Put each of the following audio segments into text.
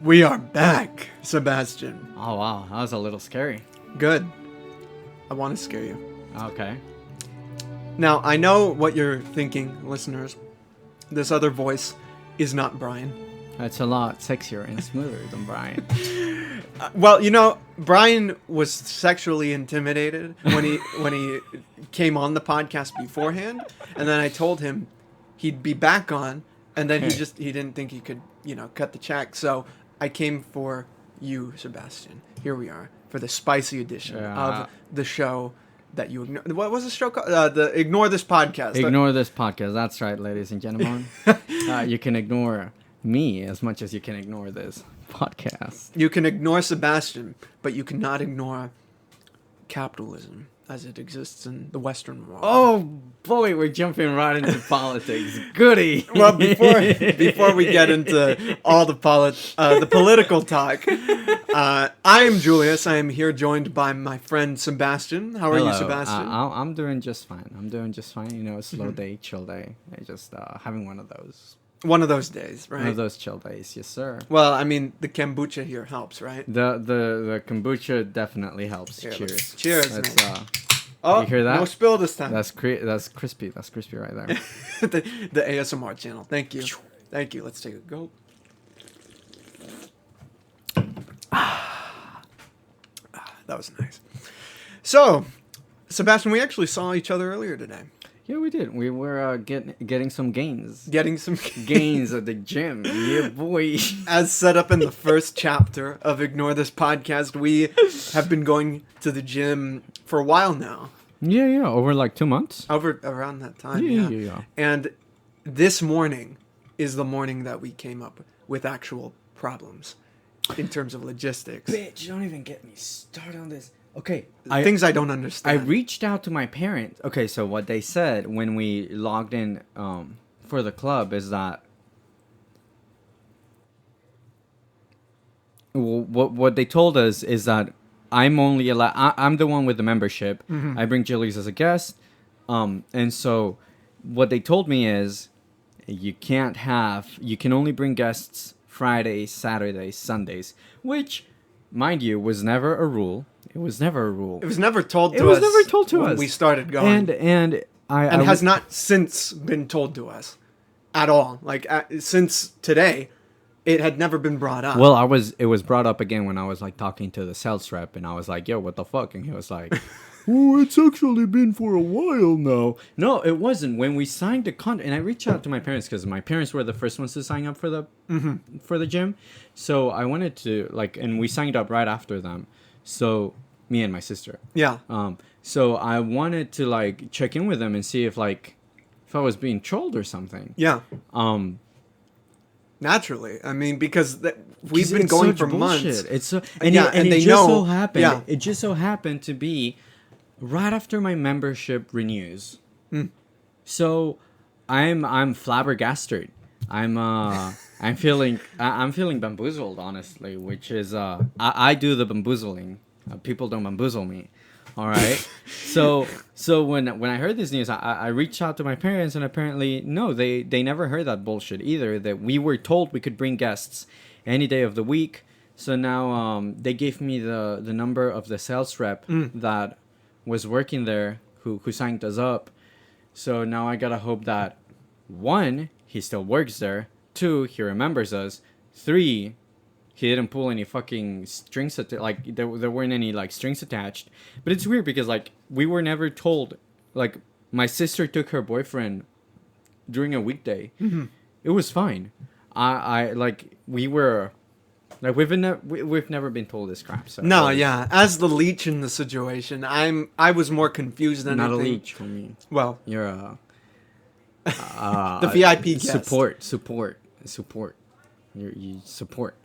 We are back, Sebastian. Oh, wow. That was a little scary. Good. I want to scare you. Okay. Now, I know what you're thinking, listeners. This other voice is not Brian. It's a lot sexier and smoother than Brian. Well, you know, Brian was sexually intimidated when he came on the podcast beforehand, and then I told him he'd be back on, and then he didn't think he could, cut the check. So I came for you, Sebastian. Here we are for the spicy edition of the show that you ignore. What was the show called? The Ignore This Podcast. Ignore This Podcast. That's right, ladies and gentlemen. You can ignore me as much as you can ignore this podcast. You can ignore Sebastian, but you cannot ignore capitalism as it exists in the Western world. Oh boy, we're jumping right into politics. Goody. Well, before we get into all the political talk, I am Julius. I am here joined by my friend Sebastian. How are you, Sebastian? I'm doing just fine. Slow day, chill day. I just having one of those. One of those days, right? One of those chill days, yes, sir. Well, I mean, the kombucha here helps, right? The kombucha definitely helps. Here, cheers. Cheers. You hear that? No spill this time. That's crispy. That's crispy right there. the ASMR channel. Thank you. Thank you. Let's take a go. That was nice. So, Sebastian, we actually saw each other earlier today. Yeah, we did. We were getting some gains. Getting some gains at the gym. Yeah, boy. As set up in the first chapter of Ignore This Podcast, we have been going to the gym for a while now. Yeah. Over like 2 months. Around that time, Yeah. And this morning is the morning that we came up with actual problems in terms of logistics. Bitch, don't even get me started on this. Okay. Things I don't understand. I reached out to my parents. Okay, so what they said when we logged in for the club is that what they told us is that I'm only allowed. I'm the one with the membership. Mm-hmm. I bring Julius as a guest, and so what they told me is you can only bring guests Fridays, Saturdays, Sundays, which, mind you, was never a rule. It was never a rule. It was never told to us. It was never told to us when we started going. And has not since been told to us at all. Like since today, it had never been brought up. Well, it was brought up again when I was like talking to the sales rep, and I was like, "Yo, what the fuck?" And he was like, "Oh, it's actually been for a while now." No, it wasn't. When we signed the contract, and I reached out to my parents because my parents were the first ones to sign up for the gym. So I wanted to and we signed up right after them. So me and my sister. Yeah. So I wanted to check in with them and see if I was being trolled or something. Yeah. Naturally, I mean, because we've been going for months. It's so, and it just so happened. Yeah. It just so happened to be right after my membership renews. So I'm flabbergasted. I'm feeling bamboozled, honestly, which is I do the bamboozling. People don't bamboozle me. All right. So when I heard this news, I reached out to my parents, and apparently no, they never heard that bullshit either. That we were told we could bring guests any day of the week. So now they gave me the number of the sales rep that was working there who signed us up. So now I gotta hope that 1, he still works there. 2, he remembers us. 3, he didn't pull any fucking strings there weren't any strings attached. But it's weird because we were never told. My sister took her boyfriend during a weekday. Mm-hmm. It was fine. We've never been told this crap. So no, yeah. As the leech in the situation, I was more confused than not anything. A leech for me. Well, you're the VIP guest. Support. You support.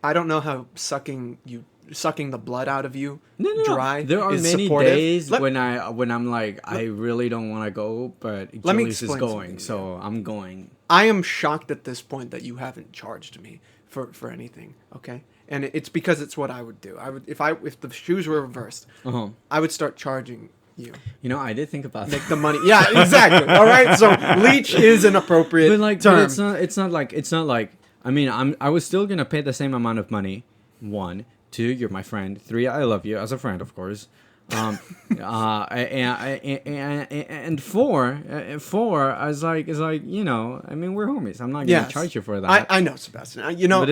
I don't know how sucking the blood out of you dry. There are many supportive. days when I'm like, I really don't want to go, but Julius is going, so I'm going. I am shocked at this point that you haven't charged me for anything. Okay, and it's because it's what I would do. I would if the shoes were reversed, I would start charging you. I did think about make the money. Yeah, exactly. All right, so leech is an appropriate term. But it's not like I mean, I was still gonna pay the same amount of money. 1, 2, you're my friend. 3, I love you as a friend, of course. And 4, I was like, it's like, you know, I mean, we're homies. I'm not gonna charge you for that. I know, Sebastian. You know,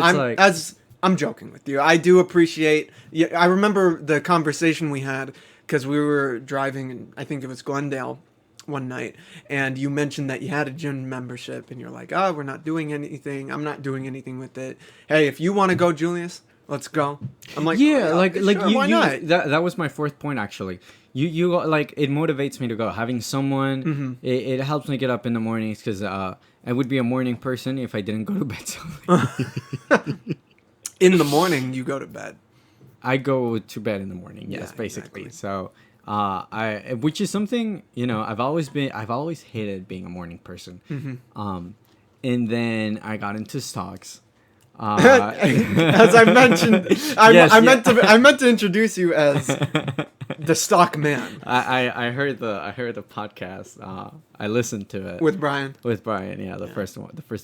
I'm joking with you. I do appreciate. Yeah, I remember the conversation we had because we were driving, and I think it was Glendale one night, and you mentioned that you had a gym membership, and you're like, "Oh, we're not doing anything. I'm not doing anything with it. Hey, if you want to go, Julius, let's go." I'm like, yeah, "Oh, like sure, you, why not?" that was my fourth point actually. You like, it motivates me to go. Having someone, Mm-hmm. it helps me get up in the mornings because I would be a morning person if I didn't go to bed so late. In the morning, you go to bed. I go to bed in the morning. Yes, Yeah, basically. exactly. So, which is something, you know, I've always hated being a morning person. Mm-hmm. And then I got into stocks. As I mentioned, I meant to introduce you as the stock man I heard the podcast. I listened to it with Brian. with Brian. Yeah, the first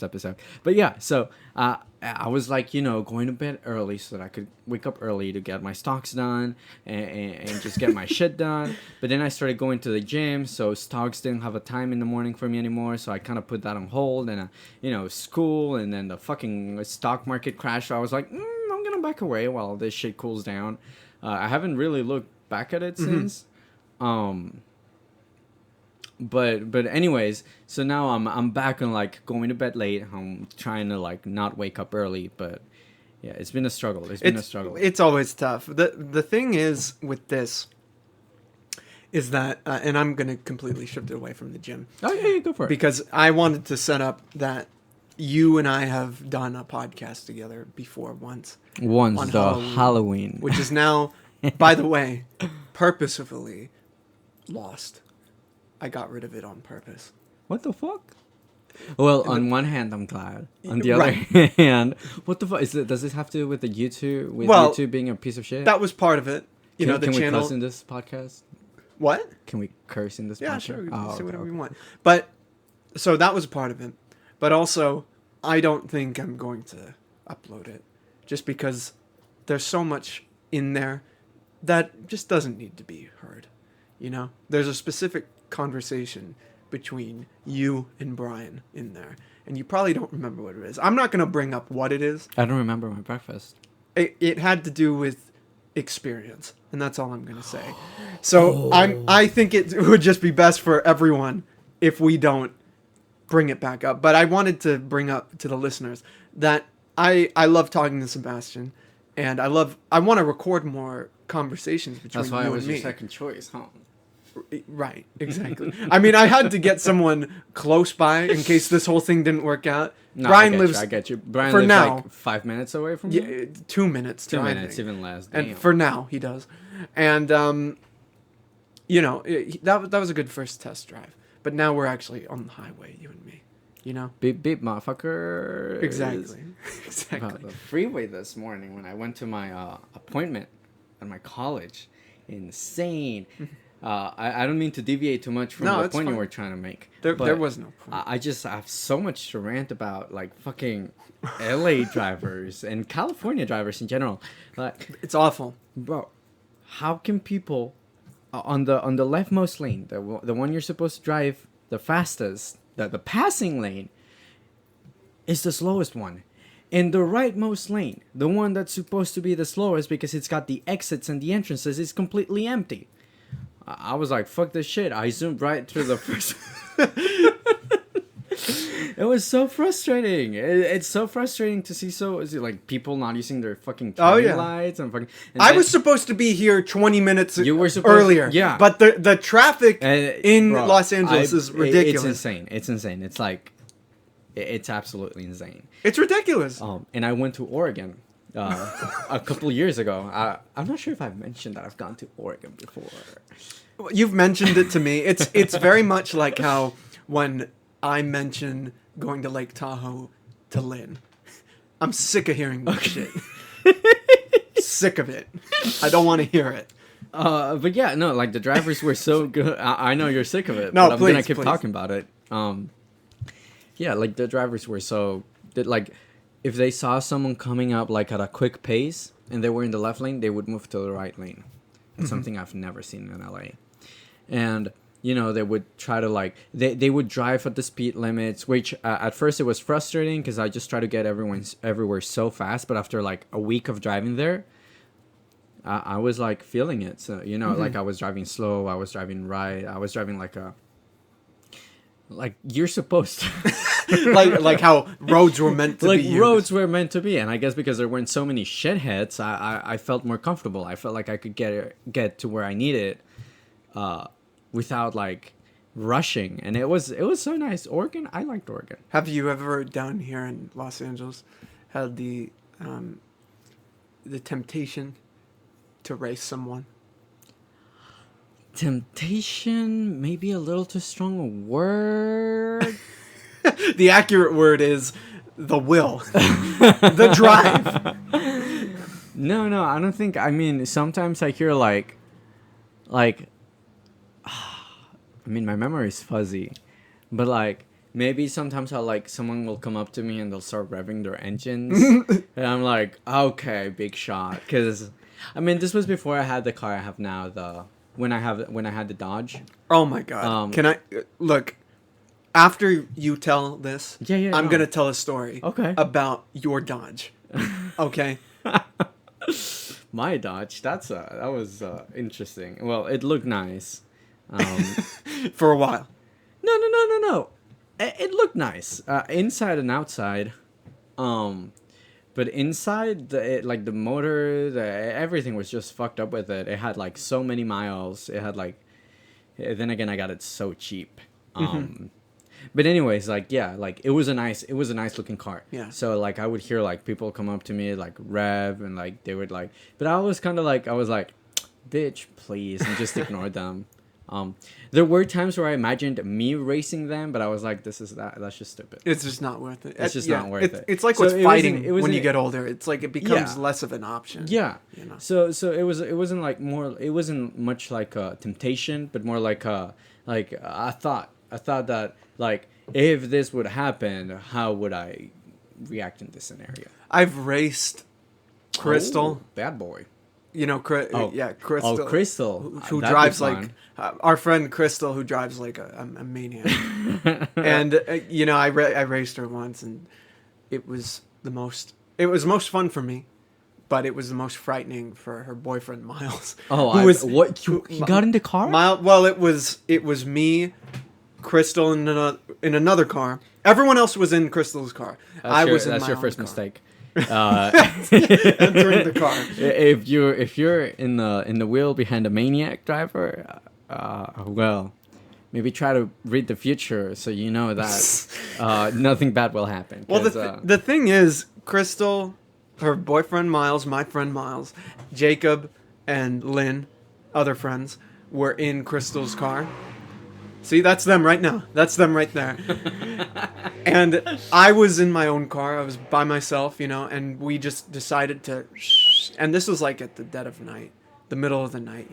episode. But yeah, so I was like, you know, going to bed early so that I could wake up early to get my stocks done and just get my shit done. But then I started going to the gym, so stocks didn't have a time in the morning for me anymore. So I kind of put that on hold, and you know, school, and then the fucking stock market crashed. So I was like, I'm gonna back away while this shit cools down. I haven't really looked back at it since. But anyways, so now I'm back on like going to bed late. I'm trying to like not wake up early, but yeah, it's been a struggle. It's always tough. The thing is with this is that, and I'm gonna completely shift it away from the gym. Oh yeah, go for it. Because I wanted to set up that you and I have done a podcast together before once Once on the Halloween, which is now, by the way, purposefully lost. I got rid of it on purpose. What the fuck? Well, on one hand, I'm glad. On the Right. other hand, what the fuck is it? Does this have to do with the YouTube? With YouTube being a piece of shit? That was part of it. You know, the can channel. we curse in this podcast? What? Can we curse in this podcast? Yeah, sure. We can Oh, say whatever okay. we want. But so that was part of it. But also, I don't think I'm going to upload it just because there's so much in there that just doesn't need to be heard. You know, there's a specific conversation between you and Brian in there, and you probably don't remember what it is. I'm not going to bring up what it is. I don't remember my breakfast. It had to do with experience, and that's all I'm going to say. So I think it would just be best for everyone if we don't bring it back up. But I wanted to bring up to the listeners that I love talking to Sebastian, and I want to record more conversations between That's why you I was and me. your second choice, huh? Right, exactly. I mean, I had to get someone close by in case this whole thing didn't work out. No, Brian I get you. Brian for lives now, like 5 minutes away from me. yeah, 2 minutes. 2 driving. minutes, even less. Damn. And for now, he does. And you know, that was a good first test drive. But now we're actually on the highway, you and me. You know. Beep beep, motherfucker. Exactly. Exactly. The freeway this morning when I went to my appointment at my college. Insane. I don't mean to deviate too much from the point you were trying to make. There was no point. I just have so much to rant about, like fucking LA drivers and California drivers in general. Like, it's awful, bro. How can people on the leftmost lane, the one you're supposed to drive the fastest, the passing lane, is the slowest one? In the rightmost lane, the one that's supposed to be the slowest because it's got the exits and the entrances, is completely empty. I was like, fuck this shit. I zoomed right through the first. It was so frustrating. It's so frustrating to see like people not using their fucking turning lights and fucking. And I was supposed to be here 20 minutes supposed earlier. Yeah, but the traffic in Los Angeles is ridiculous. It's insane. It's like, it's absolutely insane. It's ridiculous. And I went to Oregon a couple years ago. I'm not sure if I've mentioned that I've gone to Oregon before. You've mentioned it to me. It's very much like how when I mention going to Lake Tahoe to Lynn, I'm sick of hearing that shit. Sick of it. I don't want to hear it. But yeah, no, like the drivers were so good. I know you're sick of it, no, but I'm gonna keep talking about it. Yeah, like the drivers were so like if they saw someone coming up like at a quick pace and they were in the left lane, they would move to the right lane. It's something I've never seen in LA. And they would try to like they would drive at the speed limits, which at first it was frustrating because I just try to get everywhere so fast. But after like a week of driving there, I was like feeling it. So like I was driving slow, I was driving right, I was driving like you're supposed to. like how roads were meant to be used. Roads were meant to be, and I guess because there weren't so many shitheads, I felt more comfortable. I felt like I could get to where I needed, without like rushing, and it was so nice. Oregon, I liked Oregon. Have you ever down here in Los Angeles had the temptation to race someone? Temptation, maybe a little too strong a word. The accurate word is the will, the drive. No, I don't think. I mean, sometimes I hear like. I mean, my memory is fuzzy, but like maybe sometimes someone will come up to me and they'll start revving their engines, and I'm like, okay, big shot. Because, I mean, this was before I had the car I have now. When I had the Dodge. Oh my God! Can I look? After you tell this, I'm gonna tell a story. Okay. About your Dodge. Okay. My Dodge. That was interesting. Well, it looked nice. For a while. No. It looked nice, inside and outside. But inside, the motor, everything was just fucked up with it. It had like so many miles. It had like, then again, I got it so cheap. But anyways, it was a nice looking car. Yeah. So like I would hear like people come up to me like rev and like they would like, but I was kind of like bitch, please, and just ignored them. There were times where I imagined me racing them, but I was like, that's just stupid. It's just not worth it. It's just not worth it. It's like what's fighting when you get older. It's like it becomes less of an option. Yeah. So it wasn't like more. It wasn't much like a temptation, but more like I thought that like if this would happen, how would I react in this scenario? I've raced Crystal. Oh, bad boy. Crystal. Oh, Crystal. Who drives like our friend Crystal, who drives like a maniac. And I raced her once, and it was most fun for me, but it was the most frightening for her boyfriend Miles. Oh, he got in the car? Miles. Well, it was me, Crystal in another car. Everyone else was in Crystal's car. That's your first mistake. Entering the car. If you're in the wheel behind a maniac driver, well, maybe try to read the future so you know that nothing bad will happen. Well, the thing is, Crystal, her boyfriend Miles, my friend Miles, Jacob, and Lynn, other friends, were in Crystal's car. See, that's them right now. That's them right there. And I was in my own car. I was by myself, and we just decided to... And this was like at the dead of night, the middle of the night,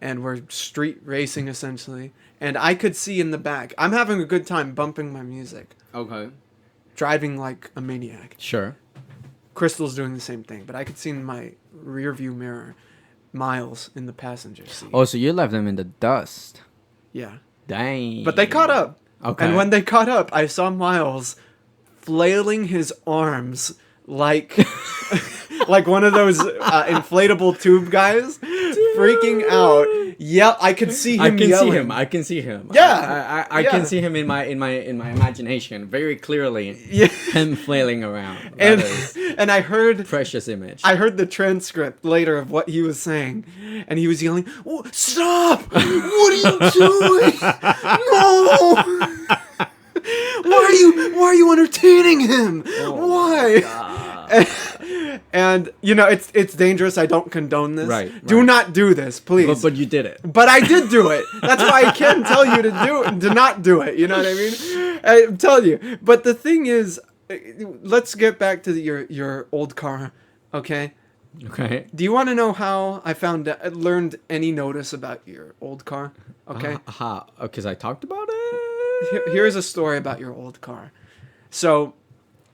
And we're street racing, essentially. And I could see in the back. I'm having a good time bumping my music. Okay. Driving like a maniac. Sure. Crystal's doing the same thing. But I could see in my rear view mirror Miles in the passenger seat. Oh, so you left them in the dust. Yeah. Dang. But they caught up. Okay. And when they caught up, I saw Miles flailing his arms like like one of those inflatable tube guys, freaking out. Yeah, I could see him yelling. I can see him. Yeah. I can see him in my imagination very clearly. Yeah. Him flailing around. And I heard precious image. I heard the transcript later of what he was saying, and he was yelling, "Oh, stop! What are you doing? No! Why are you entertaining him? Why?" And it's dangerous. I don't condone this. Right. Do not do this, please. But you did it. But I did do it. That's why I can tell you to not do it. You know what I mean? I'm telling you. But the thing is, let's get back to your old car, okay? Okay. Do you want to know how I learned any notice about your old car? Okay. Because I talked about it. Here's a story about your old car. So,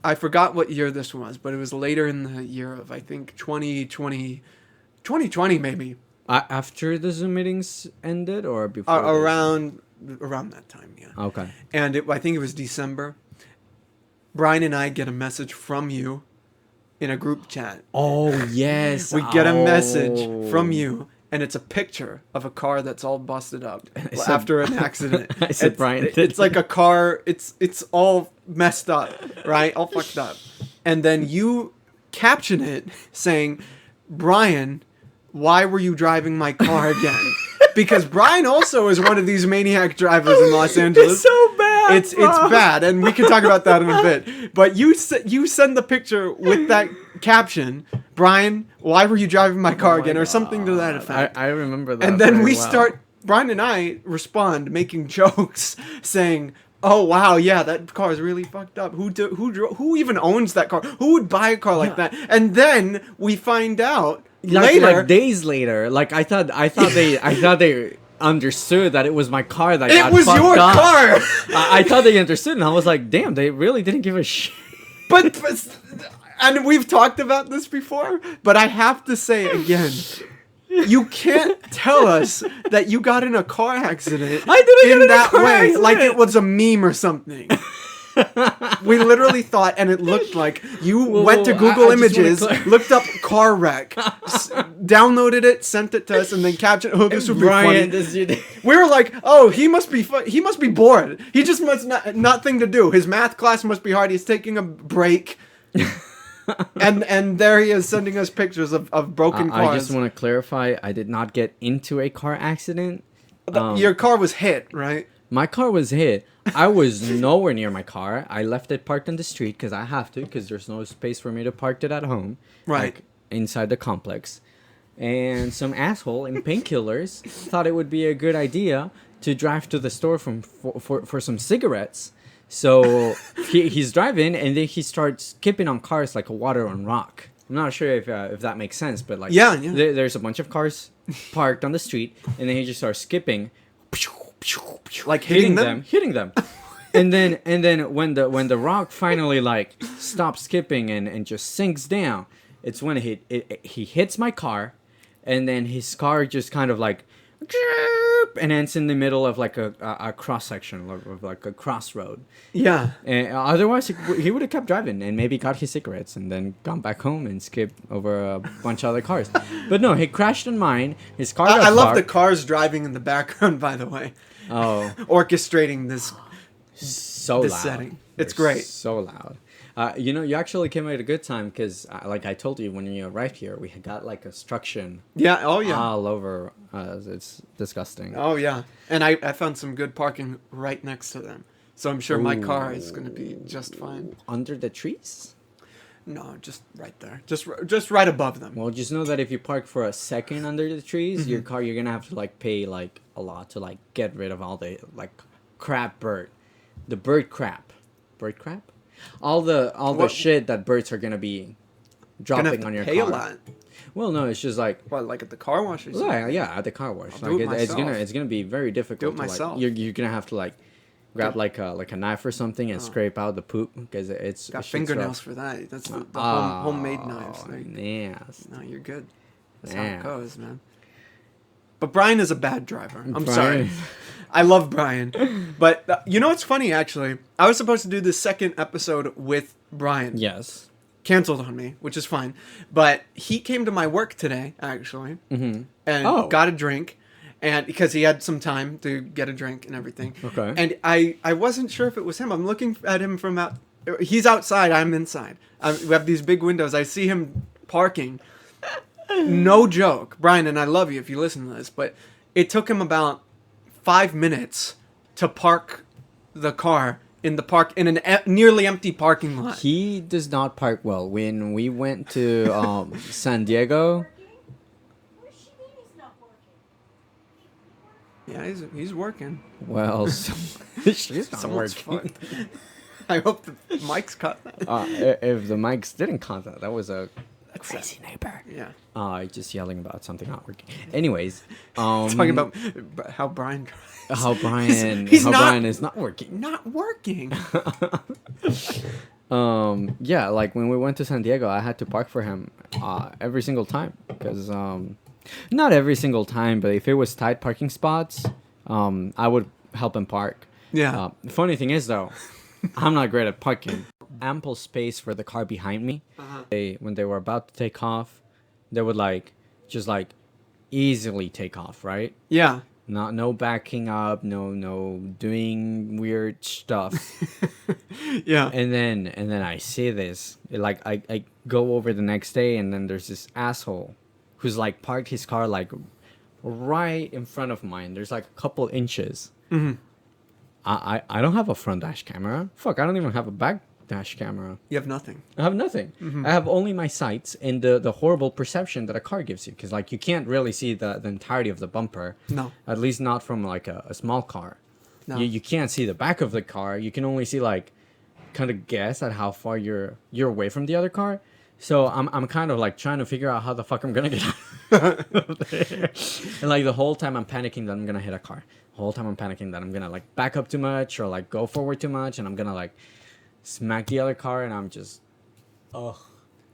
I forgot what year this was, but it was later in the year of, I think, 2020 maybe. After the Zoom meetings ended or before? Around that time, yeah. Okay. And I think it was December. Brian and I get a message from you in a group chat. Oh, yes. We get a message from you, and it's a picture of a car that's all busted up after an accident. I said, Brian. It's like a car. It's all messed up, right? All fucked up. And then you caption it saying, Brian, why were you driving my car again? Because Brian also is one of these maniac drivers in Los Angeles. It's so bad. It's bad, and we can talk about that in a bit. But you send the picture with that caption, Brian, why were you driving my car again, or something to that effect. I remember that. And then Brian and I respond making jokes, saying, "Oh wow, yeah, that car is really fucked up. Who even owns that car? Who would buy a car like that?" And then we find out. Like days later, like I thought they understood that it was my car that got fucked up. It was your car. I thought they understood, and I was like, damn, they really didn't give a shit. But and we've talked about this before, but I have to say again, you can't tell us that you got in a car accident in that way, like it was a meme or something. We literally thought, and it looked like you went to Google Images, looked up car wreck, downloaded it, sent it to us, and then captioned, "Oh, this would be funny." We were like, "Oh, he must be bored. He just must nothing to do. His math class must be hard. He's taking a break." and there he is sending us pictures of broken cars. I just want to clarify, I did not get into a car accident. Your car was hit, right? My car was hit. I was nowhere near my car. I left it parked on the street because I have to, because there's no space for me to park it at home. Right. Like, inside the complex. And some asshole in painkillers thought it would be a good idea to drive to the store for some cigarettes. So he's driving, and then he starts skipping on cars like a water on rock. I'm not sure if that makes sense, but like there's a bunch of cars parked on the street, and then he just starts skipping. Like hitting them. and then when the rock finally like stops skipping and just sinks down, it's when he hits my car, and then his car just kind of like and ends in the middle of like a cross section of like a crossroad. Yeah. And otherwise he would have kept driving and maybe got his cigarettes and then gone back home and skipped over a bunch of other cars. But no, he crashed on mine. His car got I love the cars driving in the background, by the way. Oh. Orchestrating this loud. setting. It's great. So loud. You actually came at a good time because, like I told you, when you arrived here, we had got like construction. Yeah. Oh yeah. All over. It's disgusting. Oh yeah. And I found some good parking right next to them, so I'm sure my car is going to be just fine. Under the trees? No, just right there. Just right above them. Well, just know that if you park for a second under the trees, your car, you're gonna have to like pay like a lot to like get rid of all the like bird crap, all the shit that birds are gonna be dropping on your car. Pay a lot. Well, no, it's just like like at the car wash. Yeah, at the car wash. It's gonna be very difficult. Do it myself. Like, you're gonna have to like grab like a knife or something and scrape out the poop because it's got fingernails for that. That's the homemade knives. Yes. No, you're good. That's how it goes, man. But Brian is a bad driver. I'm sorry. I love Brian. But you know what's funny, actually? I was supposed to do the second episode with Brian. Yes. Canceled on me, which is fine. But he came to my work today, actually, and got a drink. And because he had some time to get a drink and everything. Okay. And I wasn't sure if it was him. I'm looking at him from out. He's outside. I'm inside. We have these big windows. I see him parking. No joke, Brian, and I love you if you listen to this, but it took him about 5 minutes to park the car in an nearly empty parking lot. He does not park well. When we went to San Diego. Yeah, he's working. Well, she's not working. I hope the mics cut that. If the mics didn't cut that, that was a crazy neighbor. Yeah. Just yelling about something not working. Anyways, talking about how Brian drives. How Brian is not working. Not working. Yeah, like when we went to San Diego, I had to park for him every single time because not every single time, but if it was tight parking spots, I would help him park. Yeah. The funny thing is though, I'm not great at parking. Ample space for the car behind me. When they were about to take off, they would just easily take off, right? Yeah. No backing up, no doing weird stuff. Yeah. And then I see this. I go over the next day and then there's this asshole who's like parked his car like right in front of mine. There's like a couple inches. Mm-hmm. I don't have a front dash camera. Fuck, I don't even have a back dash camera. You have nothing. I have nothing. Mm-hmm. I have only my sights and the horrible perception that a car gives you. Because, like, you can't really see the entirety of the bumper. No. At least not from, like, a small car. No. You can't see the back of the car. You can only see, like, kind of guess at how far you're away from the other car. So I'm kind of, like, trying to figure out how the fuck I'm going to get out of there. And, like, the whole time I'm panicking that I'm going to hit a car. The whole time I'm panicking that I'm going to, like, back up too much or, like, go forward too much. And I'm going to, like, smack the other car, and I'm just, ugh.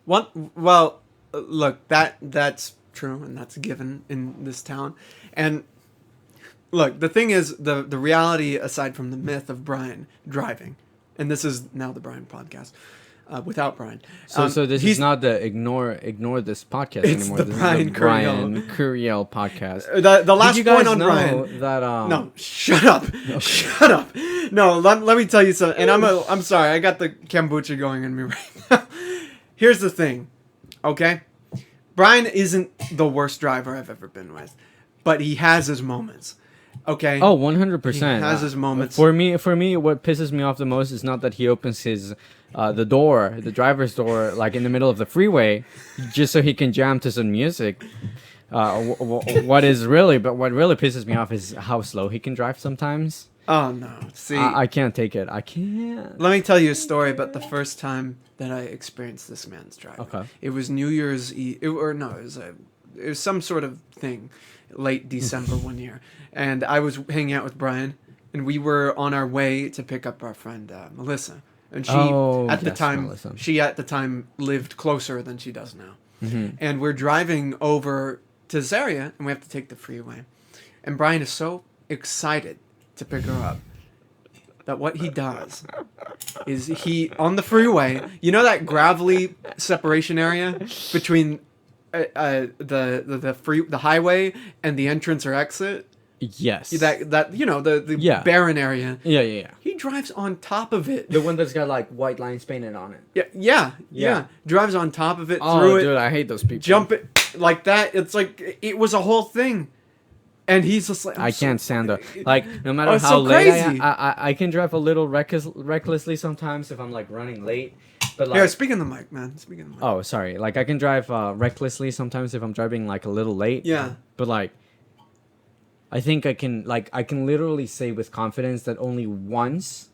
Well, look, that's true, and that's a given in this town. And look, the thing is, the reality, aside from the myth of Brian driving, and this is now the Brian podcast, without Brian. So this is not the ignore this podcast it's anymore. The this Brian is the Brian Curiel podcast. The last Did you guys point on know Brian. That, No, shut up, shut up. No, let me tell you something. And I'm sorry, I got the kombucha going in me right now. Here's the thing, okay? Brian isn't the worst driver I've ever been with, but he has his moments. Okay. Oh, 100%. He has his moments. For me, what pisses me off the most is not that he opens his the driver's door, like in the middle of the freeway, just so he can jam to some music. What really pisses me off is how slow he can drive sometimes. Oh no! See, I can't take it. I can't. Let me tell you a story about the first time that I experienced this man's driving. Okay. It was New Year's Eve, it was some sort of thing, late December one year, and I was hanging out with Brian, and we were on our way to pick up our friend Melissa, and she at the time lived closer than she does now, and we're driving over to this area, and we have to take the freeway, and Brian is so excited to pick her up that what he does is he on the freeway, you know that gravelly separation area between the highway and the entrance or exit? Yes. That you know, the barren area. Yeah. He drives on top of it. The one that's got like white lines painted on it. Yeah. Drives on top of it, Oh, through dude, it, I hate those people. jump it like that. It's like it was a whole thing. And he's just like, I can't stand it. Like, no matter it's how so late crazy. I can drive a little recklessly sometimes if I'm like running late. But like, yeah, speaking of the mic, man. Speaking of the mic. oh, sorry. Like I can drive recklessly sometimes if I'm driving like a little late. Yeah. But like, I think I can literally say with confidence that only once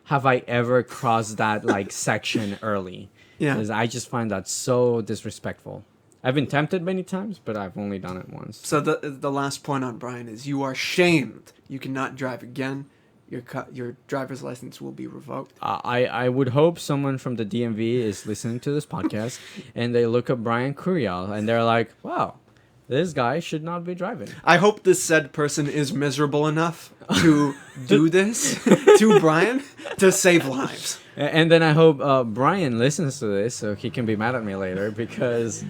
have I ever crossed that like section early. Yeah. Because I just find that so disrespectful. I've been tempted many times, but I've only done it once. So the last point on Brian is you are shamed. You cannot drive again. Your driver's license will be revoked. I would hope someone from the DMV is listening to this podcast and they look up Brian Curiel and they're like, wow, this guy should not be driving. I hope this said person is miserable enough to do this to Brian to save lives. And then I hope Brian listens to this so he can be mad at me later because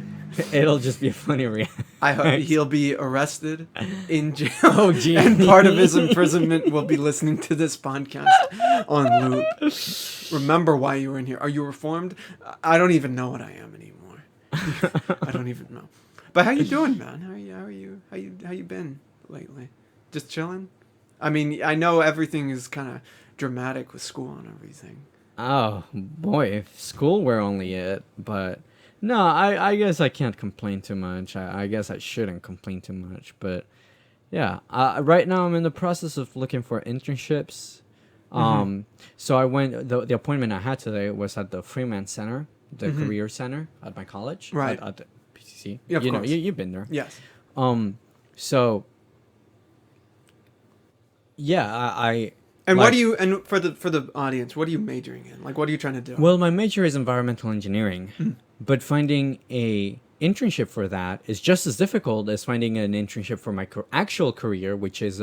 it'll just be a funny reaction. I hope he'll be arrested in jail. Oh, gee. And part of his imprisonment will be listening to this podcast on loop. Remember why you were in here. Are you reformed? I don't even know what I am anymore. I don't even know. But how you doing, man? How you been lately? Just chilling? I mean, I know everything is kind of dramatic with school and everything. Oh, boy. If school were only it. But no, I guess I can't complain too much. I guess I shouldn't complain too much. But yeah, right now I'm in the process of looking for internships. So I went, the appointment I had today was at the Freeman Center, the Career Center at my college. Right. At the PCC. Yeah, of course. You've been there. Yes. So yeah, And Like- what do you, and for the audience, what are you majoring in? Like, what are you trying to do? Well, my major is environmental engineering, but finding a internship for that is just as difficult as finding an internship for my actual career, which is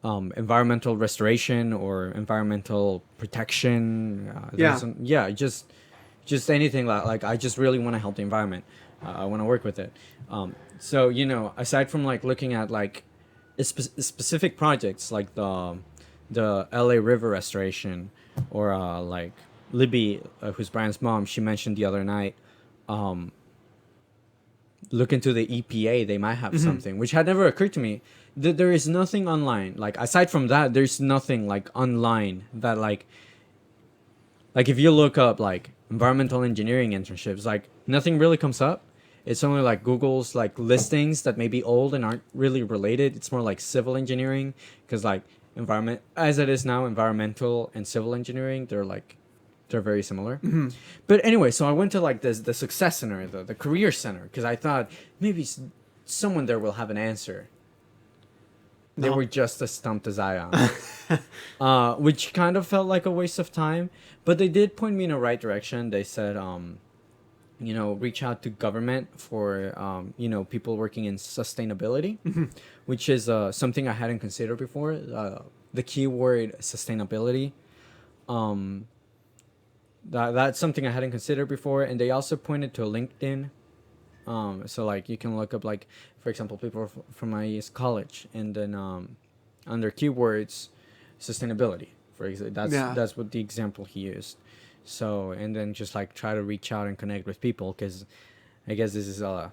environmental restoration or environmental protection. Just anything like I just really want to help the environment. I want to work with it. So aside from like looking at like specific projects like the LA River restoration, or like Libby, who's Brian's mom, she mentioned the other night, look into the EPA, they might have something, which had never occurred to me. There is nothing online, like aside from that, there's nothing like online that like if you look up like environmental engineering internships, like nothing really comes up. It's only like Google's like listings that may be old and aren't really related. It's more like civil engineering, because like environment as it is now, environmental and civil engineering, they're very similar. But anyway, so I went to like the success center, the career center, because I thought maybe someone there will have an answer. They were just as stumped as I am, which kind of felt like a waste of time. But they did point me in the right direction. They said, reach out to government for, people working in sustainability, which is something I hadn't considered before. The keyword sustainability. That's something I hadn't considered before. And they also pointed to LinkedIn. So like you can look up like, for example, people from my college, and then under keywords, sustainability. For example, that's what the example he used. So, and then just like try to reach out and connect with people, because I guess this is a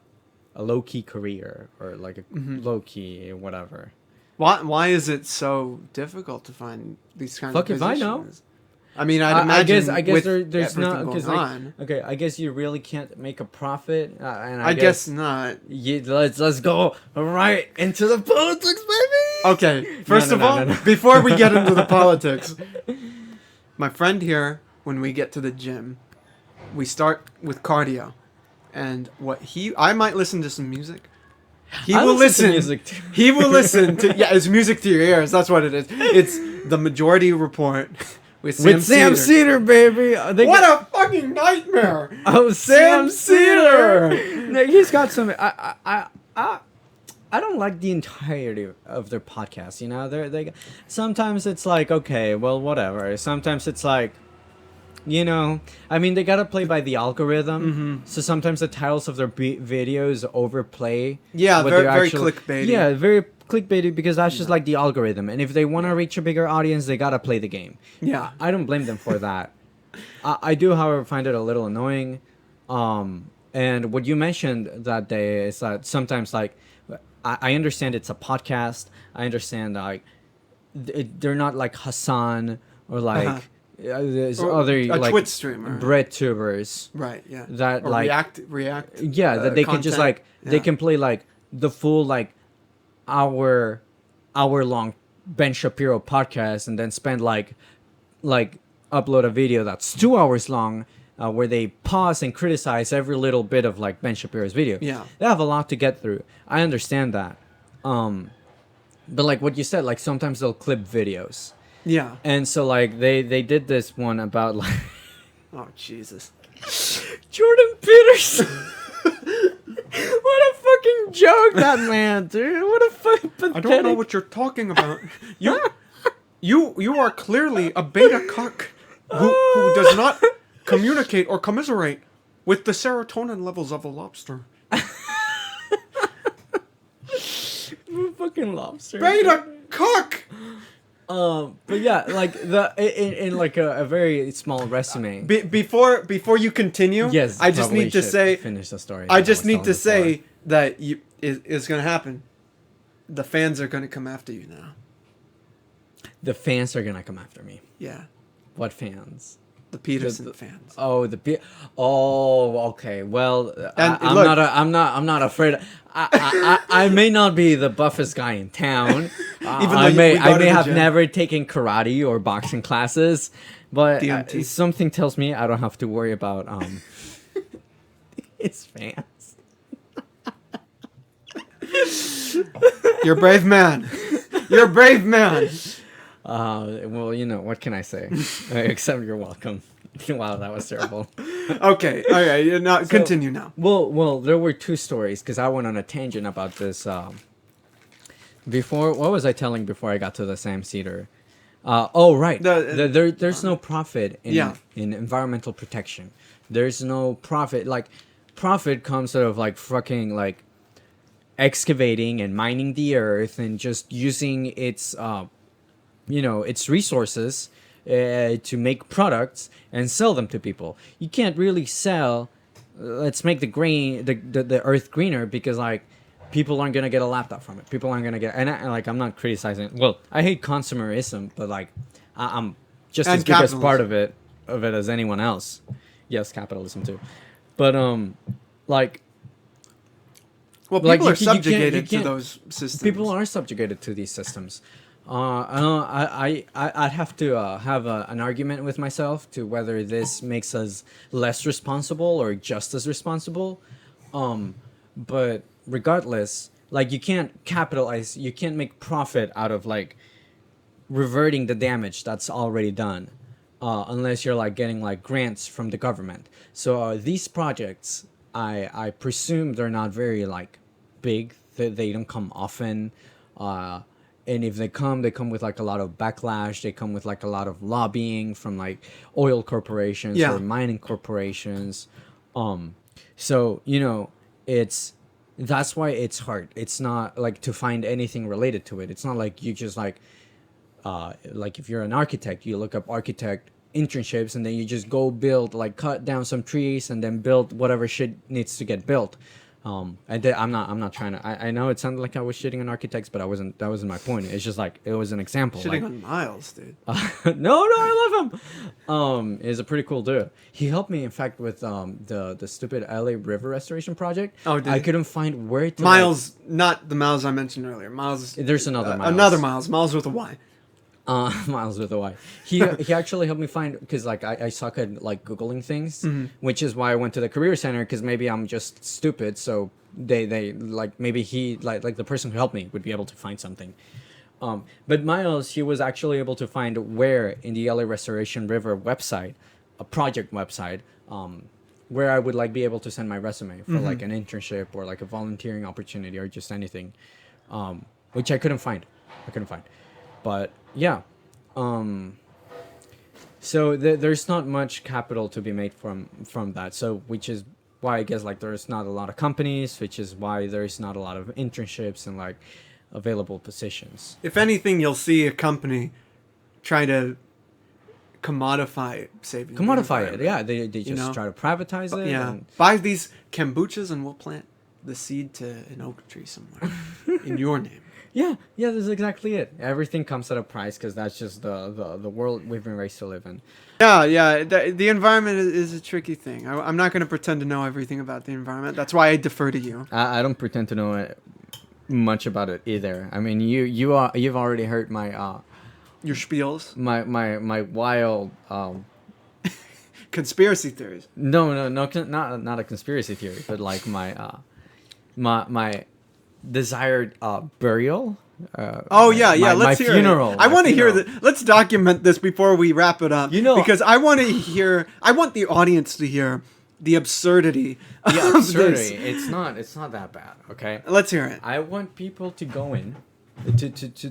low key career, or like a low key whatever. Why is it so difficult to find these kinds of positions? Fuck if I know. I mean, I'd imagine I guess with there's not, everything going on. okay, I guess you really can't make a profit, and I guess not. Let's go right into the politics, baby. Okay, first of all, before we get into the politics, my friend here, when we get to the gym, we start with cardio, and I might listen to some music. He will listen to music too. He will listen to it's music to your ears. That's what it is. It's the Majority Report. With Sam Cedar, baby. What a fucking nightmare! Oh, Sam Cedar. No, he's got some. I don't like the entirety of their podcast. They sometimes it's like, okay, well, whatever. Sometimes it's like, I mean, they gotta play by the algorithm. So sometimes the titles of their videos overplay. Yeah, very clickbaity. Yeah, very clickbaity, because that's just like the algorithm, and if they want to reach a bigger audience, they gotta play the game. Yeah, I don't blame them for that. I do, however, find it a little annoying. And what you mentioned that day is that sometimes, like, I understand it's a podcast. I understand like they're not like Hassan or like there's or other a like Twitch streamer, bread tubers, right? Yeah, that or like react. Yeah, that they content. can just like they can play like the full like hour long Ben Shapiro podcast, and then spend like upload a video that's 2 hours long, where they pause and criticize every little bit of like Ben Shapiro's video. Yeah, they have a lot to get through. I understand that, but like what you said, like sometimes they'll clip videos. Yeah, and so like they did this one about like oh Jesus, Jordan Peterson. What a fucking joke, that man, dude. What a fucking pathetic. I don't know what you're talking about. You are clearly a beta cuck who does not communicate or commiserate with the serotonin levels of a lobster. Fucking lobster. Beta cuck! But yeah, like in like a very small resume. Before you continue, yes, I just need to say finish the story. I just need to say that it's going to happen. The fans are going to come after you now. The fans are gonna come after me. Yeah. What fans? The Peterson fans. Oh, okay. Well, I'm not afraid. I may not be the buffest guy in town. Even I may have gym. never taken karate or boxing classes, but DMT. something tells me I don't have to worry about his fans. You're a brave man. You're a brave man. Well, what can I say? Except you're welcome. Wow, that was terrible. Okay, all right. Now, continue now. Well, there were two stories because I went on a tangent about this. Before, what was I telling before I got to the Sam Cedar? Oh, right. There's no profit in environmental protection. There's no profit. Like, profit comes out of like fucking like excavating and mining the earth and just using its its resources to make products and sell them to people. You can't really sell. Let's make the earth greener because like people aren't gonna get a laptop from it. People aren't gonna get I'm not criticizing. Well, I hate consumerism, but like I'm just as big as part of it as anyone else. Yes, capitalism too, but like. Well, people are subjugated to those systems. People are subjugated to these systems. I'd have to have an argument with myself to whether this makes us less responsible or just as responsible. But regardless, like you can't make profit out of like reverting the damage that's already done, unless you're like getting like grants from the government. So these projects, I presume they're not very like big. They don't come often. And if they come with like a lot of backlash. They come with like a lot of lobbying from like oil corporations or mining corporations. So that's why it's hard. It's not like to find anything related to it. It's not like you just like if you're an architect, you look up architect internships and then you just go build, like cut down some trees and then build whatever shit needs to get built. I'm not trying to. I know it sounded like I was shitting on architects, but I wasn't. That wasn't my point. It's just like it was an example. Shitting on Miles, dude. No, I love him. He's a pretty cool dude. He helped me, in fact, with the stupid LA River restoration project. Oh, I couldn't find where to. Miles, not the Miles I mentioned earlier. Miles. There's another Miles. Another Miles. Miles with a Y. Miles with a Y. He actually helped me find, because like I suck at like Googling things, which is why I went to the career center, because maybe I'm just stupid. So they like maybe he like the person who helped me would be able to find something. But Miles, he was actually able to find where in the LA Restoration River website, a project website, where I would like be able to send my resume for like an internship or like a volunteering opportunity or just anything, which I couldn't find. But yeah, so there's not much capital to be made from that. So which is why I guess like there's not a lot of companies, which is why there's not a lot of internships and like available positions. If anything, you'll see a company try to commodify it. Yeah, they just try to privatize it. Yeah, buy these kombuchas and we'll plant the seed to an oak tree somewhere in your name. Yeah, that's exactly it. Everything comes at a price because that's just the world we've been raised to live in. Yeah. The environment is a tricky thing. I'm not going to pretend to know everything about the environment. That's why I defer to you. I don't pretend to know much about it either. I mean, you've already heard my your spiels. My wild conspiracy theories. No, not a conspiracy theory, but like my desired burial. Let's hear funeral. I want to hear that. Let's document this before we wrap it up. Because I want the audience to hear the absurdity of this. It's not that bad. Okay. Let's hear it. I want people to go in to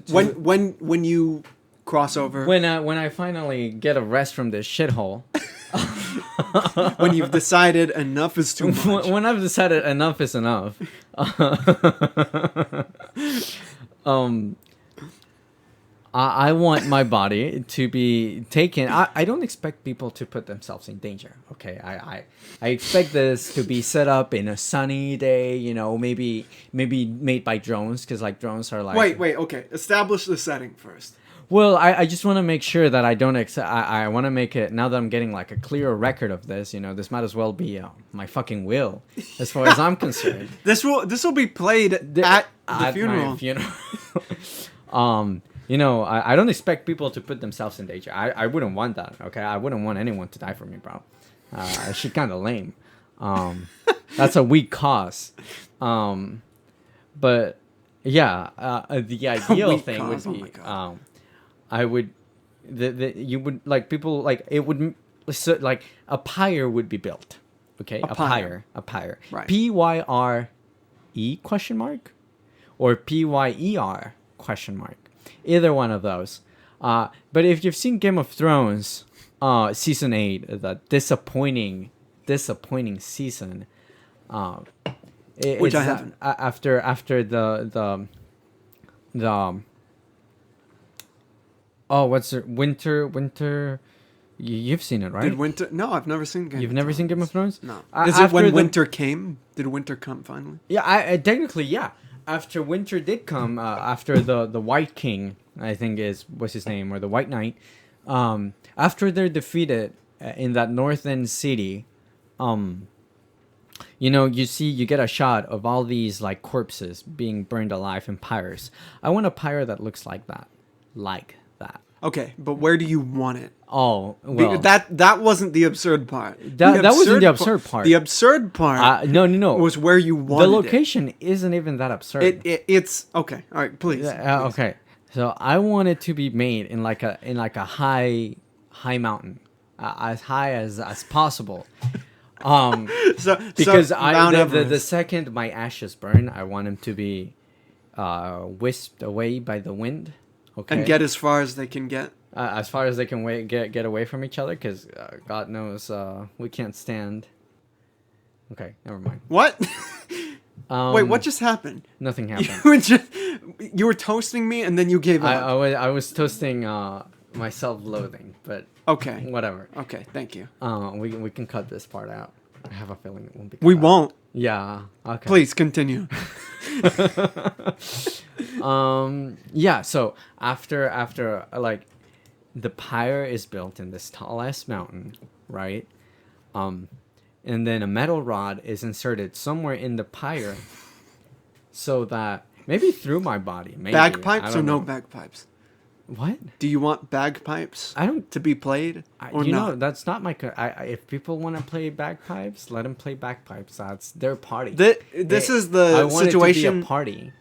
when you cross over. When I finally get a rest from this shithole. When you've decided enough is too much. When I've decided enough is enough. I want my body to be taken. I don't expect people to put themselves in danger. Okay, I expect this to be set up in a sunny day. Maybe made by drones, because like drones are like. Wait. Okay, establish the setting first. Well, I just want to make sure that I don't I want to make it, now that I'm getting like a clearer record of this, this might as well be my fucking will, as far as I'm concerned. This will be played at the funeral. My funeral. I don't expect people to put themselves in danger. I wouldn't want that, okay? I wouldn't want anyone to die for me, bro. She's kind of lame. That's a weak cause. But yeah, the ideal thing would be I would, you would like people like it would, so like a pyre would be built. Okay, a pyre. Right. PYRE question mark, or PYER question mark. Either one of those. But if you've seen Game of Thrones, season 8, the disappointing season, Which I haven't. After the what's it? Winter. You've seen it, right? Did winter? No, I've never seen Game. You've never seen Game of Thrones? No. Is it when winter came? Did winter come finally? Yeah, I technically, yeah. After winter did come, after the White King, I think was his name, or the White Knight, after they're defeated in that northern city, you get a shot of all these like corpses being burned alive in pyres. I want a pyre that looks like that. Okay, but where do you want it? Oh, well, that wasn't the absurd part. That wasn't the absurd part. The absurd part. No. Was where you wanted the location isn't even that absurd. It's okay. All right, please. Okay, so I want it to be made in like a high mountain, as high as possible. Because the second my ashes burn, I want them to be whisked away by the wind. Okay. And get as far as they can get. As far as they can get away from each other, because God knows we can't stand. Okay, never mind. What? Wait, what just happened? Nothing happened. You were toasting me, and then you gave up. I was toasting my self-loathing, but okay, whatever. Okay, thank you. We can cut this part out. I have a feeling it won't be. We won't. Yeah. Okay. Please continue. Yeah. So after like, the pyre is built in this tall ass mountain, right? And then a metal rod is inserted somewhere in the pyre, so that maybe through my body. Maybe bagpipes or no bagpipes? What? Do you want bagpipes? To be played or not? That's not my. If people want to play bagpipes, let them play bagpipes. That's their party. This is the situation. It to be a party.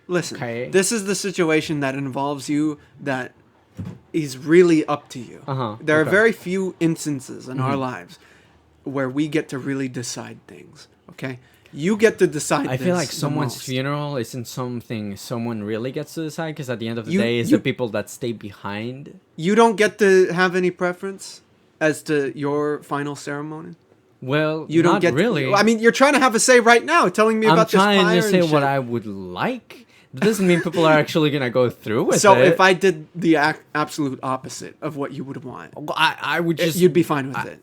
Listen, okay? This is the situation that involves you that is really up to you. There are very few instances in our lives where we get to really decide things. Okay. You get to decide. I feel like someone's funeral isn't something someone really gets to decide, because at the end of the day, it's the people that stay behind. You don't get to have any preference as to your final ceremony. Well, you don't get really. I mean, you're trying to have a say right now, telling me about this fire. I'm trying to say what I would like. That doesn't mean people are actually gonna go through with it. So if I did the absolute opposite of what you would want, I would just. You'd be fine with it.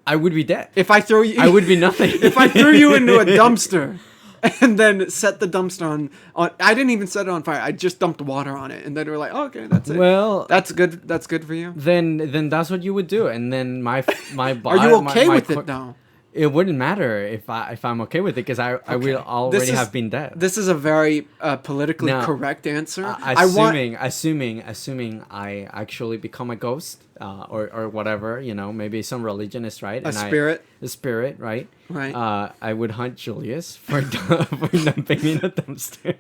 I would be dead. If I throw you, I would be nothing. If I threw you into a dumpster and then set the dumpster on, I didn't even set it on fire. I just dumped water on it, and then we're like, oh, okay, that's it. Well, that's good. That's good for you. Then that's what you would do, and then my body. Are you okay with it now? It wouldn't matter if I'm okay with it, because I will already have been dead. This is a very politically correct answer. Assuming I actually become a ghost, or whatever, maybe some religion is right. A spirit, right? Right. I would hunt Julius for dumping me in a dumpster.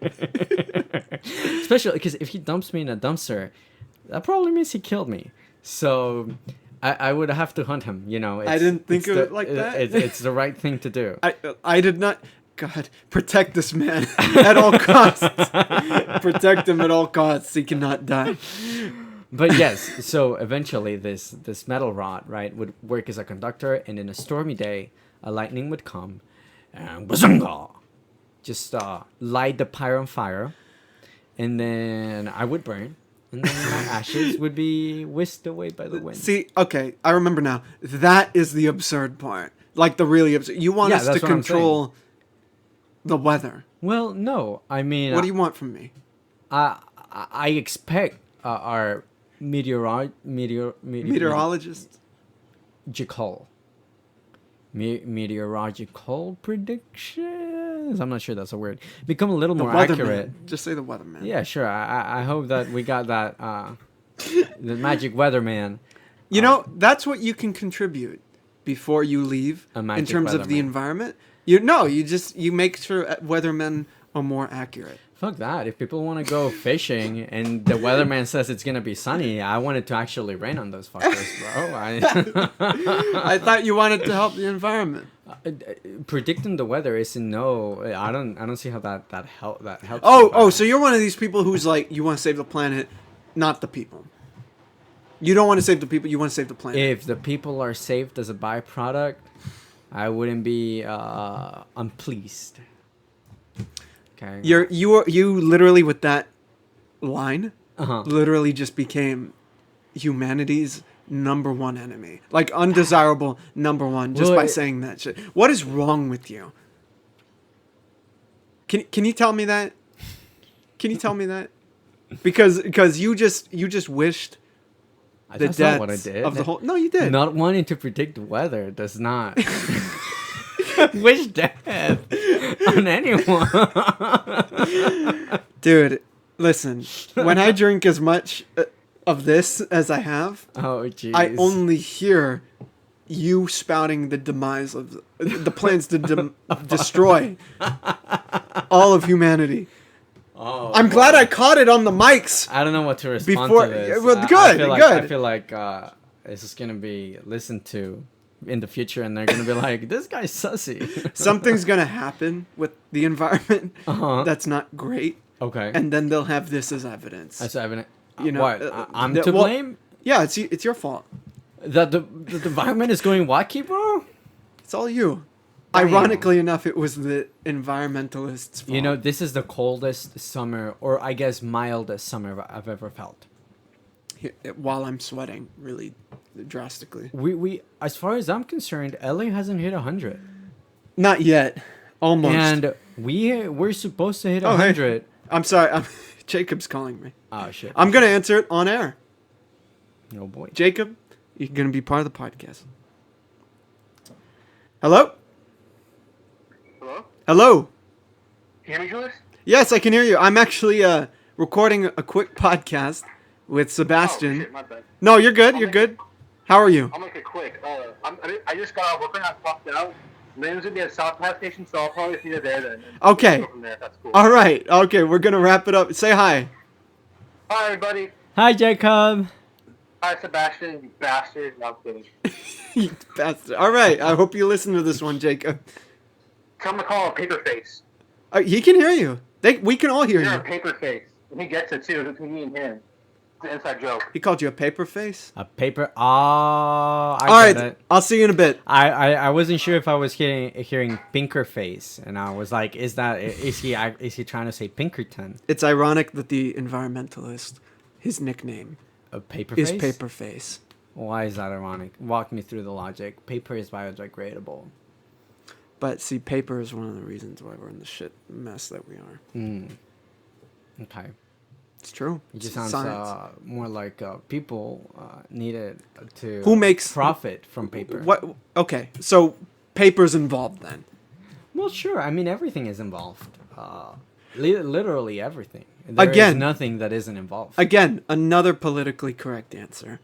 Especially because if he dumps me in a dumpster, that probably means he killed me. So. I would have to hunt him, I didn't think of it like that. It's the right thing to do. I did not. God, protect this man at all costs. Protect him at all costs. He cannot die. But yes, so eventually this metal rod, right, would work as a conductor, and in a stormy day, a lightning would come, and bazunga, just light the pyre on fire, and then I would burn. And then my ashes would be whisked away by the wind. See, okay, I remember now. That is the absurd part. Like the really absurd. You want us to control the weather. Well, no. I mean... What do you want from me? I expect our meteorologist... Meteorological predictions. I'm not sure that's a word. Become a little more accurate. Just say the weatherman. Yeah, sure. I hope that we got that the magic weatherman. That's what you can contribute before you leave in terms of the environment. You make sure weathermen are more accurate. Fuck that. If people want to go fishing and the weatherman says it's going to be sunny, I want it to actually rain on those fuckers, bro. I thought you wanted to help the environment. Predicting the weather isn't no. I don't see how that helps. So you're one of these people who's like, you want to save the planet, not the people. You don't want to save the people, you want to save the planet. If the people are saved as a byproduct, I wouldn't be unpleased. Okay. You literally with that line, Uh-huh. literally just became humanity's number one enemy, like undesirable number one, just by saying that shit. What is wrong with you? Can you tell me that? Can you tell me that? Because you just wished the That's not what I death did. of the whole. No, you did. Not wanting to predict the weather does not wish death on anyone. Dude, listen. When I drink as much of this as I have, Oh, jeez. I only hear you spouting the demise of the plans to destroy all of humanity. Oh, I'm glad I caught it on the mics. I don't know what to respond Before- to this. well, I good, feel like, good. I feel like this is gonna be listened to in the future, and they're gonna be like, "This guy's sussy." Something's gonna happen with the environment Uh-huh. that's not great, Okay. and then they'll have this as evidence. That's evident. You know, what? I'm to well, blame. Yeah, it's your fault. That the environment is going wacky, bro. It's all you. Damn. Ironically enough, it was the environmentalists' fault. You know, this is the coldest summer, or I guess mildest summer I've ever felt. While I'm sweating really drastically. We as far as I'm concerned, LA hasn't hit 100, Not yet. Almost. and we're supposed to hit Oh, hey. 100. I'm sorry. Jacob's calling me. Oh shit! I'm gonna answer it on air. Oh boy. Jacob, you're gonna be part of the podcast. Hello? Hello? Hello? Can you hear me, Julius? Yes, I can hear you. I'm actually recording a quick podcast with Sebastian. Oh, shit, my bad. No, you're good. You're good. How are you? I'll make it quick. I just got out working. I clocked out. Name's gonna be at South Pass Station, so I'll probably see you there then. and Okay. go from there, if that's cool. All right. Okay, we're gonna wrap it up. Say hi. Hi, everybody. Hi, Jacob. Hi, Sebastian, you bastard. No, I'm kidding. You bastard. All right. I hope you listen to this one, Jacob. Tell him to call him Paperface. He can hear you. We can all hear You're a you. Paperface. And he gets it, too. Between me and him. It's an inside joke. He called you a paper face. A paper. Oh, I All get right. it. I'll see you in a bit. I wasn't sure if I was hearing Pinker Face, and I was like, is he trying to say Pinkerton? It's ironic that the environmentalist, his nickname A paper is face? paper face. Why is that ironic? Walk me through the logic. Paper is biodegradable. But see, paper is one of the reasons why we're in the shit mess that we are. Okay. It's true. It just It's sounds science. more like people needed to Who makes- profit from paper. What? Okay, so paper's involved then. Well, sure. I mean, everything is involved. Literally everything. There is Again- nothing that isn't involved. Again, another politically correct answer.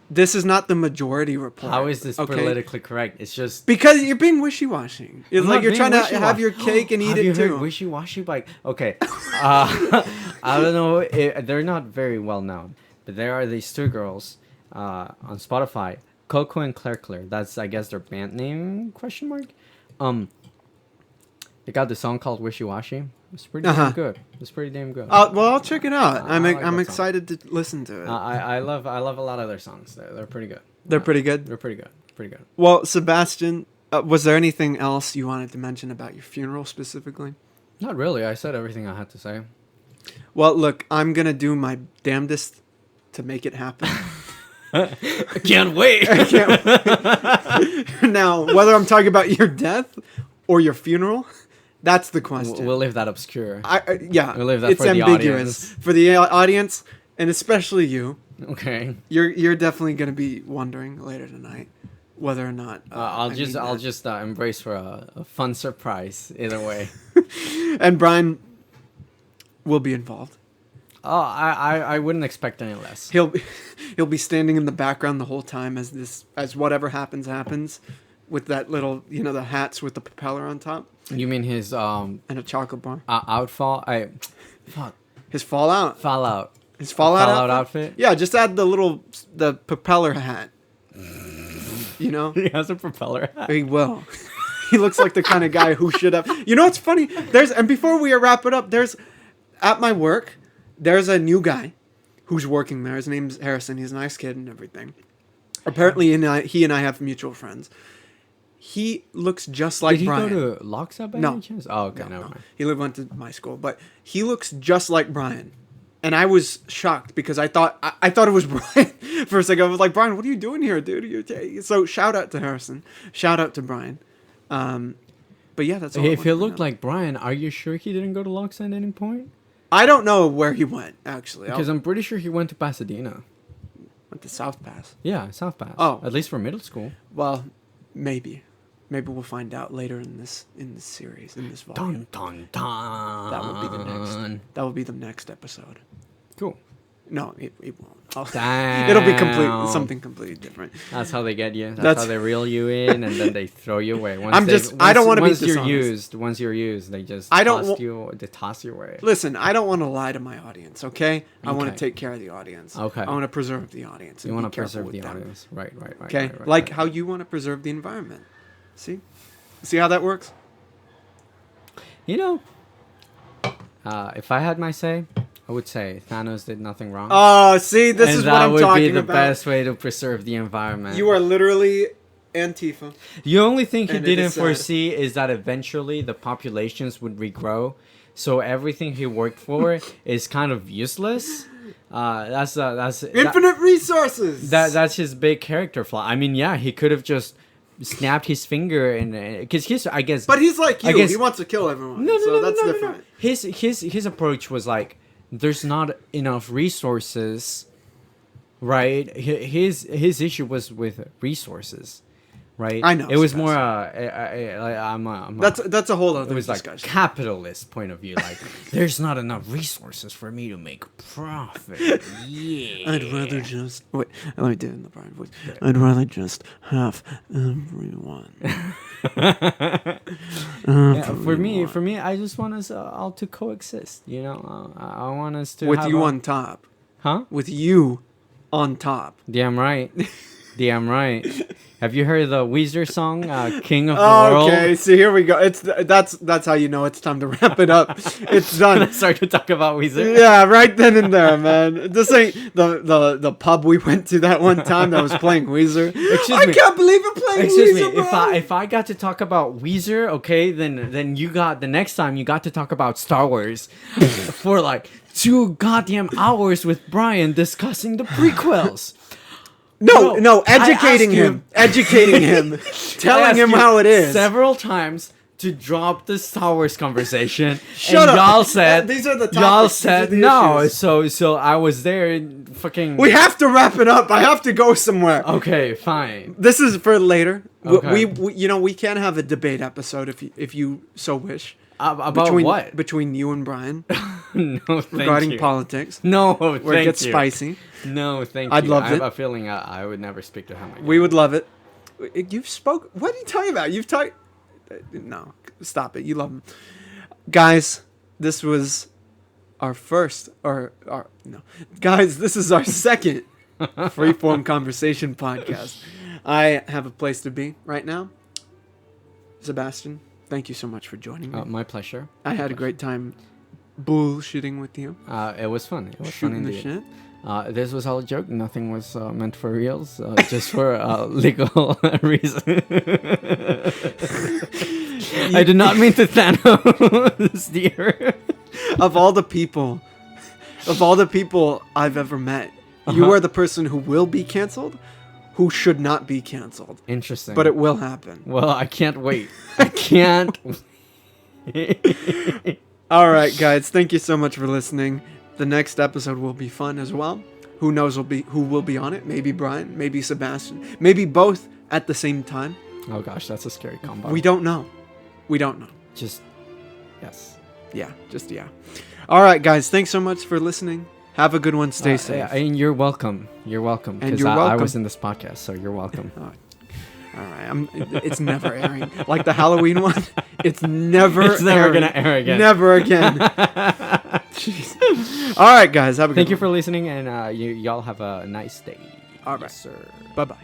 This is not the majority report. How is this okay? politically correct? It's just Because you're being wishy-washy. It's I'm like not you're being trying to wishy-washy. have your cake and eat Have it you heard too. wishy-washy bike? Okay. I don't know. They're not very well known, but there are these two girls on Spotify, Coco and Claire. That's, I guess, their band name, question mark. They got this song called Wishy Washy. It's pretty damn good. It's pretty damn good. Well, I'll check it out. I like that I'm song. excited to listen to it. I love a lot of their songs. They're pretty good. They're pretty good. They're pretty good. Pretty good. Well, Sebastian, was there anything else you wanted to mention about your funeral specifically? Not really. I said everything I had to say. Well, look, I'm gonna do my damnedest to make it happen. I can't wait. Now, whether I'm talking about your death or your funeral, that's the question. We'll leave that obscure. Yeah, We'll leave that it's for the ambiguous audience. for the audience, and especially you. Okay. You're definitely gonna be wondering later tonight whether or not. I'll I just mean that. embrace for a fun surprise either way. And Brian will be involved. Oh, I wouldn't expect any less. He'll be standing in the background the whole time as whatever happens, with that little, the hats with the propeller on top. You mean his and a chocolate bar. outfall? Fuck. His Fallout. Fallout. His Fallout outfit? Yeah, just add the propeller hat. You know? He has a propeller hat. He will. He looks like the kind of guy who should have. You know what's funny? And before we wrap it up, at my work, there's a new guy who's working there. His name's Harrison. He's a nice kid and everything. Apparently, he and I have mutual friends. He looks just like Brian. Did he go to Lockstep by any chance? Oh, okay, never mind. He went to my school, but he looks just like Brian. And I was shocked because I thought it was Brian. For a second, I was like, Brian, what are you doing here, dude? So shout out to Harrison. Shout out to Brian. But yeah, that's all. If he looked like Brian, are you sure he didn't go to Lockstep at any point? I don't know where he went, actually. Because I'm pretty sure he went to Pasadena. Went to South Pass. Yeah, South Pass. Oh. At least for middle school. Well, maybe. Maybe we'll find out later in this series, in this volume. Dun, dun, dun. That will be the next episode. Cool. No, it won't. Damn. It'll be something completely different. That's how they get you. That's how they reel you in, and then they throw you away. I don't want to be dishonest. Once you're used, they just toss you away. Listen, I don't want to lie to my audience, okay? I want to take care of the audience. Okay. I want to preserve the audience. You want to preserve the audience. Right. Okay? Right. How you want to preserve the environment. See how that works? You know, if I had my say, I would say Thanos did nothing wrong. Oh, see, this is what I'm talking about. That would be the best way to preserve the environment. You are literally Antifa. The only thing he didn't foresee is that eventually the populations would regrow, so everything he worked for is kind of useless. That's infinite resources. That's his big character flaw. I mean, yeah, he could have just snapped his finger and because I guess. But he's like you. He wants to kill everyone. No, that's different. His approach was like, there's not enough resources, right? His issue was with resources, right? I know. It was more that's a whole other. It was discussion. Like capitalist point of view. Like there's not enough resources for me to make profit. Yeah. I'd rather just wait. Let me do it in the Brian voice. I'd rather just have everyone. For me, I just want us all to coexist. You know, I want us to with you on top. Huh? With you on top. Damn right. Damn right. Have you heard the Weezer song, "King of the World"? Okay, so here we go. That's how you know it's time to wrap it up. It's done. Can I start to talk about Weezer? Yeah, right then and there, man. This ain't the pub we went to that one time that was playing Weezer. Excuse me. I can't believe it playing Weezer, bro. If I got to talk about Weezer, okay, then you got the next time you got to talk about Star Wars for like 2 goddamn hours with Brian discussing the prequels. No, educating him, telling him how it is. Several times to drop the Star Wars conversation. Shut and up. Y'all said these are the topics. Y'all said no. Issues. So I was there and fucking. We have to wrap it up. I have to go somewhere. Okay, fine. This is for later. Okay. We can have a debate episode if you so wish. About what? Between you and Brian. No, thank regarding you. politics. No, where it gets spicy. No, thank you. I'd love it. I have a feeling I would never speak to him again. We would love it. You've spoke. What are you talking about? You've talked. No, stop it. You love him, guys. This was our first, guys. This is our second Freeform Conversation podcast. I have a place to be right now. Sebastian, thank you so much for joining me. My pleasure. I had a great time bullshitting with you. It was fun. It was shooting fun the shit. This was all a joke. Nothing was meant for reals. Just for legal reason. I did not mean to Thanos, dear. Of all the people I've ever met, you are the person who will be canceled, who should not be canceled. Interesting. But it will happen. Well, I can't wait. I can't. All right, guys. Thank you so much for listening. The next episode will be fun as well. Who knows who will be on it? Maybe Brian, maybe Sebastian, maybe both at the same time. Oh gosh, that's a scary combo. We don't know. Just yes. Yeah, yeah. All right, guys. Thanks so much for listening. Have a good one. Stay safe. And you're welcome. You're welcome. And you're welcome. I was in this podcast, so you're welcome. All right, it's never airing. Like the Halloween one, it's never gonna air again. Never again. Jeez. All right, guys, have a good Thank you one. for listening, and y'all have a nice day. All right. Yes, sir. Bye-bye.